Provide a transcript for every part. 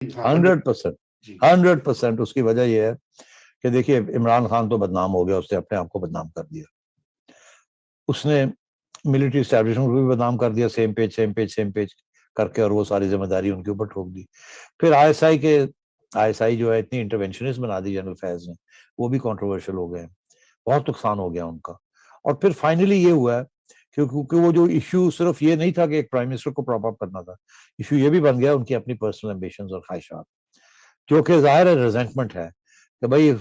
हाँ 100%, जी 100%। उसकी वजह यह है कि देखिए इमरान खान तो बदनाम हो गया, उसने अपने आप को बदनाम कर दिया, उसने मिलिट्री एस्टेब्लिशमेंट को भी बदनाम कर दिया, सेम पेज करके, और वो सारी जिम्मेदारी उनके ऊपर ठोक दी। फिर आईएसआई जो है इतनी इंटरवेंशनिस्ट बना दी जनरल फैज ने, वो भी कंट्रोवर्शियल हो गए, बहुत नुकसान हो गया उनका। और फिर फाइनली ये हुआ है क्योंकि वो जो इश्यू सिर्फ ये नहीं था कि एक प्राइम मिनिस्टर को प्रॉप अप करना था, इश्यू ये भी बन गया उनकी अपनी पर्सनल एम्बिशंस और ख्वाहिशात, जो कि जाहिर है रिजेंटमेंट है कि भाई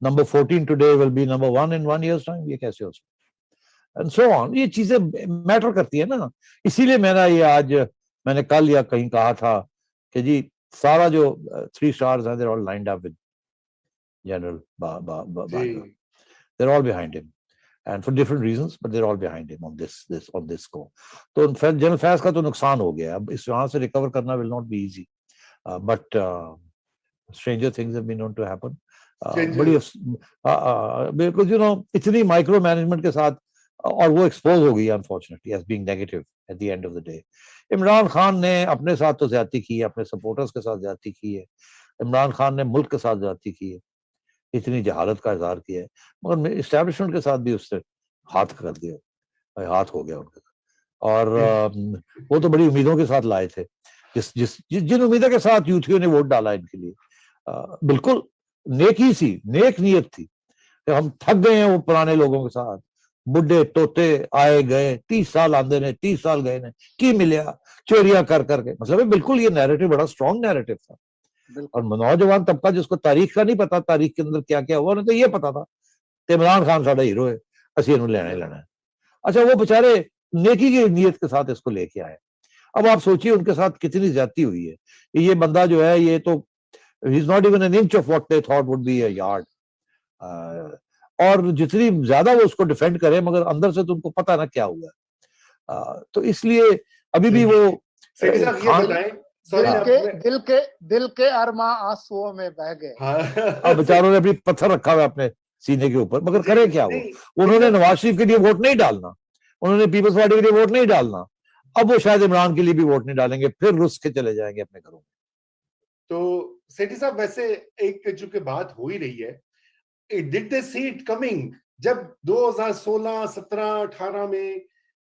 number 14 today will be number 1 in 1 years time, ये कैसे हो सकता, एंड सो ऑन। ये चीजें मैटर करती है ना। इसीलिए मैंने कल या कहीं कहा था कि जी सारा जो 3 स्टार्स हैं, they're all lined up with General Bajwa. Ji They're all behind him, and for different reasons, but they're all behind him on this score. तो जनरल फैज का तो नुकसान हो गया, अब इस वहां से रिकवर करना will not be easy, but stranger things have been known to happen. बड़ी बिकॉज इतनी माइक्रो मैनेजमेंट के साथ, और वो एक्सपोज हो गई unfortunately as being negative at the end of the day. Imran Khan ने अपने साथ तो ज्यादती की है, अपने सपोर्टर्स के साथ ज्यादती की है, इमरान खान ने मुल्क के साथ ज्यादती की है, इतनी जहालत का इजहार किया है, मगर इस्टेब्लिशमेंट के साथ भी उससे हाथ कर दिया, हाथ हो गया उनके साथ। और वो तो बड़ी उम्मीदों के साथ लाए थे, जिन उम्मीदों के साथ यूथियों ने वोट डाला इनके लिए, बिल्कुल नेक नीयत थी। हम थक गए हैं वो पुराने लोगों के साथ, बुढ़े तोते आए गए, 30 साल आंदे ने 30 साल गए ने, की मिलिया चोरियां कर करके, मतलब बिल्कुल ये नैरेटिव बड़ा स्ट्रॉन्ग नैरेटिव था। और नौजवान तबका जिसको तारीख का नहीं पता, तारीख के अंदर क्या क्या हुआ, उन्हें तो ये पता था कि इमरान खान साडा हीरो है, असि इन्हों लेना ही लेना है। अच्छा, वो बेचारे नेकी की नीयत के साथ इसको लेके आए। अब आप सोचिए उनके साथ कितनी ज्यादती हुई है। ये बंदा जो है, ये तो he is not even an inch of what they thought would be a yard. और जितनी ज्यादा वो उसको डिफेंड करे, मगर अंदर से तो उनको पता ना क्या हुआ है। तो इसलिए अभी भी वो सेठी साहब ये खान, बताएं, सॉरी दिल के अरमा आंसुओं में बह गए। अब बेचारों ने अभी पत्थर रखा हुआ अपने सीने के ऊपर, मगर करे क्या वो? उन्होंने नवाज शरीफ के लिए वोट नहीं डालना, उन्होंने पीपल्स पार्टी के लिए वोट नहीं डालना, अब वो शायद इमरान के लिए भी वोट नहीं डालेंगे, फिर रुस के चले जाएंगे अपने घरों में। तो सेठी साहब वैसे एक चूंकि बात हो ही रही है, did they see it coming? जब 2016, 17, 18 में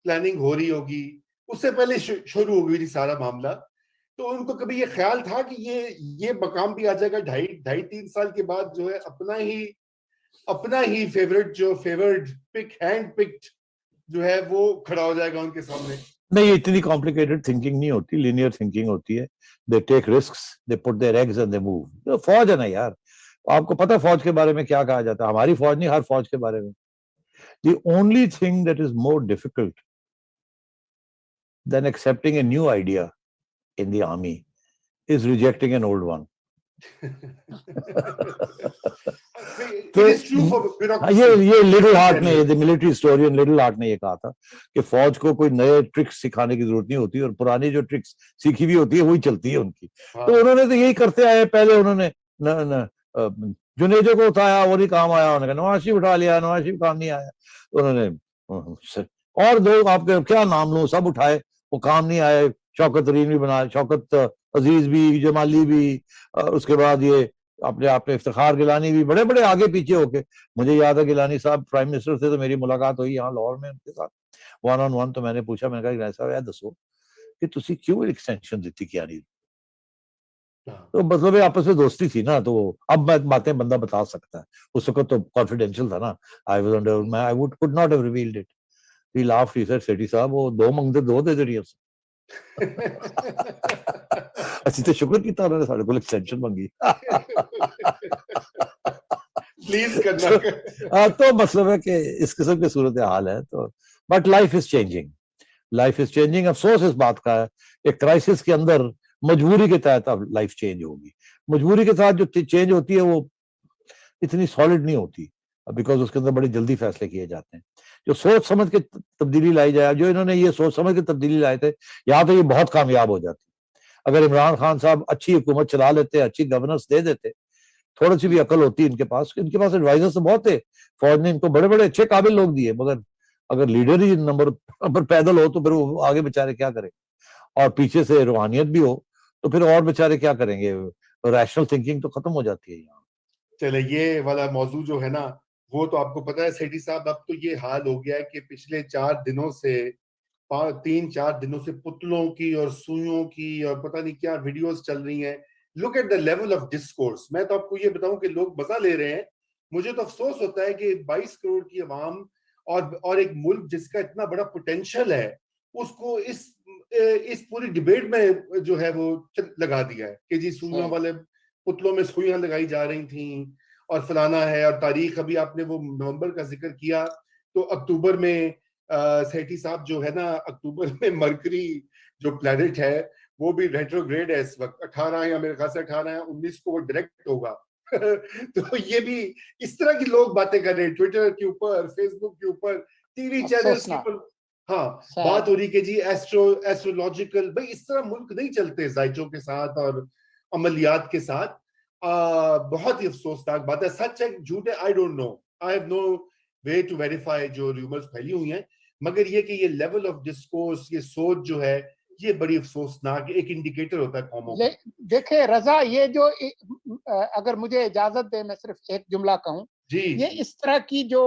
प्लानिंग हो रही होगी, उससे पहले शुरू हो गई थी सारा मामला, तो उनको कभी ये ख्याल था कि ये मकाम भी आ जाएगा 2.5-3 साल के बाद, जो है अपना ही फेवर्ड हैंड पिक्ड जो है वो खड़ा हो जाएगा उनके सामने? नहीं, इतनी कॉम्प्लिकेटेड थिंकिंग नहीं होती, लीनियर थिंकिंग होती है। They take risks, they put their eggs and they move. तो फौज है ना यार, आपको पता है फौज के बारे में क्या कहा जाता है, हमारी फौज नहीं, हर फौज के बारे में। The only thing that is more difficult than accepting a new idea in the army is rejecting an old one. तो ये लिटिल हार्ट ने, मिलिट्री हिस्टोरियन लिटिल हार्ट ने ये कहा था कि फौज को कोई नए ट्रिक्स सिखाने की जरूरत नहीं होती, और पुरानी जो ट्रिक्स सीखी हुई होती है वही चलती है उनकी। तो उन्होंने तो यही करते आए, पहले उन्होंने जुनेजो को उठाया, वो नहीं काम आया, उन्होंने नवाज शरीफ उठा लिया, नवाज शरीफ काम नहीं आया, उन्होंने और दो आपके क्या नाम लूं, सब उठाए, वो काम नहीं आए। शौकत तरीन भी बनाया, शौकत अजीज भी, जमाली भी, उसके बाद ये अपने इफ्तिखार गिलानी भी, बड़े बड़े आगे पीछे होके। मुझे याद है गिलानी साहब प्राइम मिनिस्टर थे तो मेरी मुलाकात हुई यहाँ लाहौर में उनके साथ 1-on-1। तो मैंने पूछा, मैंने कहा साहब यार दसो कि तुसी क्यों एक्सटेंशन दी क्या नहीं? तो मतलब आपस में दोस्ती थी ना, तो अब बातें बंदा बता सकता है, उस वक्त तो कॉन्फिडेंशियल था ना। I was under, I would could not have revealed it. He laughed, he said Sethi साहब वो दो मंगते दो दे देनी ਅਸੀਂ ਤੇ ਸ਼ੁਕਰ ਕੀਤਾ ਉਹਨਾਂ ਨੇ ਸਾਡੇ ਕੋਲ ਐਕਸਟੈਂਸ਼ਨ ਮੰਗੀ। प्लीज करना। तो मतलब है कि इस किस्म की सूरत हाल है। तो but life is changing, life is changing. अफसोस इस बात का है, एक क्राइसिस के अंदर मजबूरी के तहत अब लाइफ चेंज होगी। मजबूरी के साथ जो चेंज होती है वो इतनी सॉलिड नहीं होती, बिकॉज उसके अंदर बड़ी जल्दी फैसले किए जाते हैं। जो सोच समझ के तब्दीली लाई जाए, जो इन्होंने ये सोच समझ के तब्दीली लाए थे, यहाँ तो ये बहुत कामयाब हो जाती। अगर इमरान खान साहब अच्छी हुकूमत चला लेते, अच्छी गवर्नेंस दे देते, थोड़ी सी भी अकल होती इनके पास एडवाइजर्स तो बहुत थे, फौज ने इनको बड़े बड़े अच्छे काबिल लोग दिए, मगर अगर लीडर ही नंबर पर पैदल हो तो फिर वो आगे बेचारे क्या करें। और पीछे से रूहानियत भी हो तो फिर और बेचारे क्या करेंगे, रैशनल थिंकिंग तो खत्म हो जाती है यहाँ। चले ये वाला मौजू जो है ना, वो तो आपको पता है सेठी साहब, अब तो ये हाल हो गया है कि पिछले 4 दिनों से 3-4 दिनों से पुतलों की और सुइयों की और पता नहीं क्या वीडियोस चल रही हैं। Look at the level of discourse. मैं तो आपको ये बताऊं कि लोग मजा ले रहे हैं। मुझे तो अफसोस होता है कि 22 करोड़ की आवाम और एक मुल्क जिसका इतना बड़ा पोटेंशियल है, उसको इस पूरी डिबेट में जो है वो लगा दिया है कि जी सुइयों वाले पुतलों में सुइयां लगाई जा रही थी और फलाना है। और तारीख अभी आपने वो नवंबर का जिक्र किया, तो अक्टूबर में सेठी साहब जो है ना, अक्टूबर में मरकरी जो प्लैनेट है वो भी रेट्रोग्रेड है इस वक्त। 18 या मेरे ख्याल से 18 या 19 को वो डायरेक्ट होगा। तो ये भी इस तरह की लोग बातें कर रहे हैं ट्विटर के ऊपर, फेसबुक के ऊपर, टीवी चैनल्स के ऊपर। हाँ, बात हो रही कि जी एस्ट्रोलॉजिकल। भाई इस तरह मुल्क नहीं चलते जायचों के साथ और अमलियात के साथ। बहुत ही अफसोसनाक बात है। सच है झूठ है, I don't know, I have no way to verify जो रूमर्स फैली हुई हैं। मगर ये कि ये लेवल ऑफ डिस्कोर्स, ये सोच जो है, ये बड़ी अफसोसनाक एक इंडिकेटर होता है कौमों का। देखिए रजा, ये जो अगर मुझे इजाजत दे मैं सिर्फ एक जुमला कहूं, ये इस तरह की जो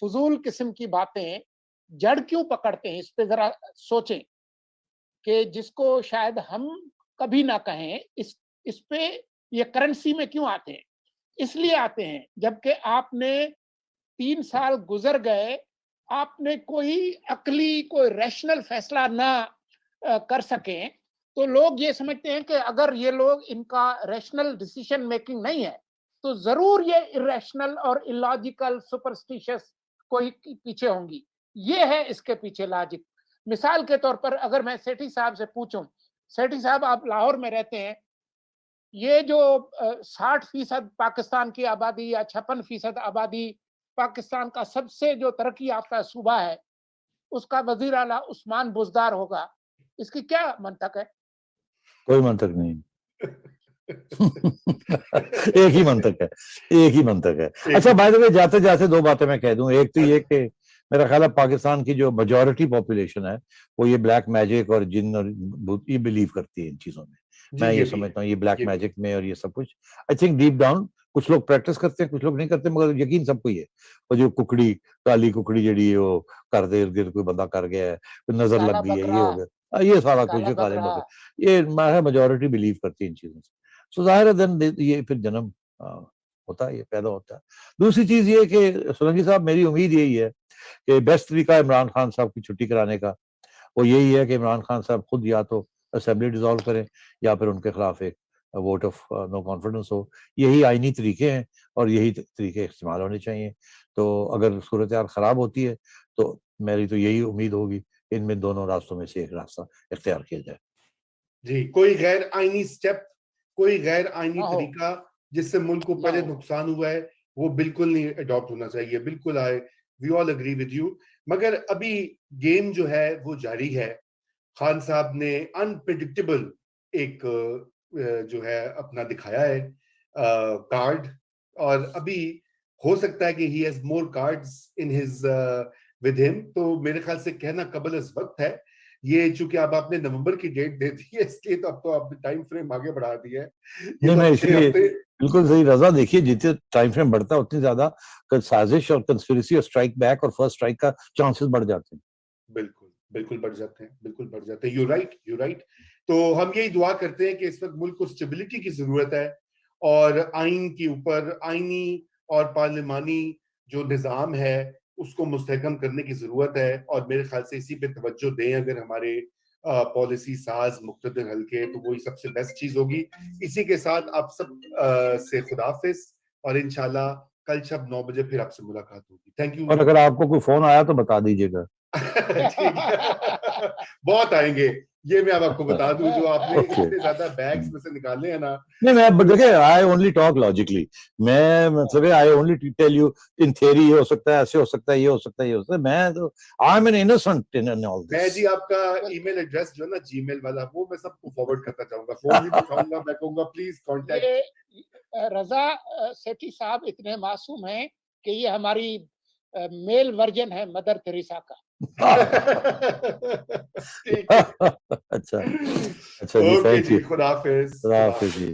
फजूल किस्म की बातें जड़ क्यों पकड़ते हैं, इस पे जरा सोचें कि जिसको शायद हम कभी ना कहें, इस पे ये करेंसी में क्यों आते हैं। इसलिए आते हैं जबकि आपने 3 साल गुजर गए, आपने कोई अकली, कोई रैशनल फैसला ना कर सकें, तो लोग ये समझते हैं कि अगर ये लोग, इनका रैशनल डिसीजन मेकिंग नहीं है, तो जरूर ये इरेशनल और इलॉजिकल सुपरस्टिशियस कोई पीछे होंगी। ये है इसके पीछे लॉजिक। मिसाल के तौर पर अगर मैं सेठी साहब से पूछूं, सेठी साहब आप लाहौर में रहते हैं, ये जो 60% पाकिस्तान की आबादी या 56% आबादी पाकिस्तान का सबसे जो तरक्की याफ्ता सूबा है, उसका वजीर आला उस्मान बुजदार होगा, इसकी क्या मंतक है? कोई मंतक नहीं। एक ही मंतक है, एक ही मंतक है। अच्छा बाय द वे, जाते जाते दो बातें मैं कह दूं। एक तो ये कि मेरा ख्याल है पाकिस्तान की जो मेजॉरिटी पॉपुलेशन है वो ये ब्लैक मैजिक और जिन और ये बिलीव करती है इन चीजों में। मैं ये समझता हूँ ये ब्लैक मैजिक में और ये सब कुछ, आई थिंक डीप डाउन कुछ लोग प्रैक्टिस करते हैं, कुछ लोग नहीं करते, मगर यकीन सबको ही है। और जो कुकड़ी, काली कुकड़ी जड़ी वो कर दे, इर्द गिर्द कोई बंदा कर गया है, नजर लग गई है, ये हो गया, ये सारा कुछ, ये काले बकरे, ये मेजोरिटी बिलीव करती है इन चीजों से। सो जाहिर है देन ये फिर जन्म होता है, ये पैदा होता है। दूसरी चीज ये कि सोलंकी साहब, मेरी उम्मीद यही है कि बेस्ट तरीका इमरान खान साहब की छुट्टी कराने का वो यही है कि इमरान खान साहब खुद या तो असेंबली डिसॉल्व करें या फिर उनके खिलाफ एक वोट ऑफ नो कॉन्फिडेंस हो। यही आईनी तरीके हैं और यही तरीके इस्तेमाल होने चाहिए। तो अगर सूरत हाल खराब होती है तो मेरी तो यही उम्मीद होगी इनमें दोनों रास्तों में से एक रास्ता इख्तियार किया जाए। जी, कोई गैर आईनी स्टेप, कोई गैर आईनी तरीका जिससे मुल्क को पहले नुकसान हुआ है, वो बिल्कुल नहीं अडॉप्ट होना चाहिए। बिल्कुल we all agree with you. मगर अभी गेम जो है वो जारी है। खान साहब ने अनप्रेडिक्टेबल एक जो है अपना दिखाया है कार्ड, और अभी हो सकता है कि he has more cards in his with him. तो मेरे ख्याल से कहना कबल अज वक्त है। ये चूंकि अब आपने नवंबर की डेट दे दी है, इसलिए तो अब तो आपने टाइम फ्रेम आगे बढ़ा दिया है। नहीं, मैं इसलिए बिल्कुल सही रजा, देखिए जितने टाइम फ्रेम बढ़ता है उतनी ज्यादा साजिश और कंस्पिरेसी और स्ट्राइक बैक और फर्स्ट स्ट्राइक का चांसेस बढ़ जाते हैं। बिल्कुल बिल्कुल बढ़ जाते हैं, बिल्कुल बढ़ जाते हैं। You right. तो हम यही दुआ करते हैं कि इस वक्त मुल्क को स्टेबिलिटी की जरूरत है, और आइन के ऊपर आइनी और पार्लिमानी जो निज़ाम है उसको मुस्तहकम करने की जरूरत है। और मेरे ख्याल से इसी पे तवज्जो दें अगर हमारे पॉलिसी साज मुख्तदिर हल्के, तो वही सबसे बेस्ट चीज होगी। इसी के साथ आप सब से खुदाफिज, और इंशाल्लाह कल शब 9 बजे फिर आपसे मुलाकात होगी। Thank you. और अगर आपको कोई फोन आया तो बता दीजिएगा। ठीक है, बहुत आएंगे, ये मैं अब आपको बता दूं। जो आपने इतने ज्यादा बैग्स में से निकाले हैं ना। नहीं, मैं देखिए आई ओनली टॉक लॉजिकली। मैं मतलब I only tell you in theory, ये हो सकता है, ऐसे हो सकता है, ये हो सकता है, ये हो सकता है। मैं तो I am an innocent in all this. मैं जी आपका ईमेल एड्रेस जो है ना, जीमेल वाला, वो मैं सबको फॉरवर्ड करना चाहूंगा। फोन भी उठाऊंगा, मैं कहूंगा प्लीज कांटेक्ट। रजा, सेठी साहब इतने मासूम हैं कि ये हमारी मेल वर्जन है मदर तेरेसा का। ठीक है। अच्छा अच्छा जी, ओके थैंक जी, यू, खुदा हाफिज। खुदा हाफिज जी।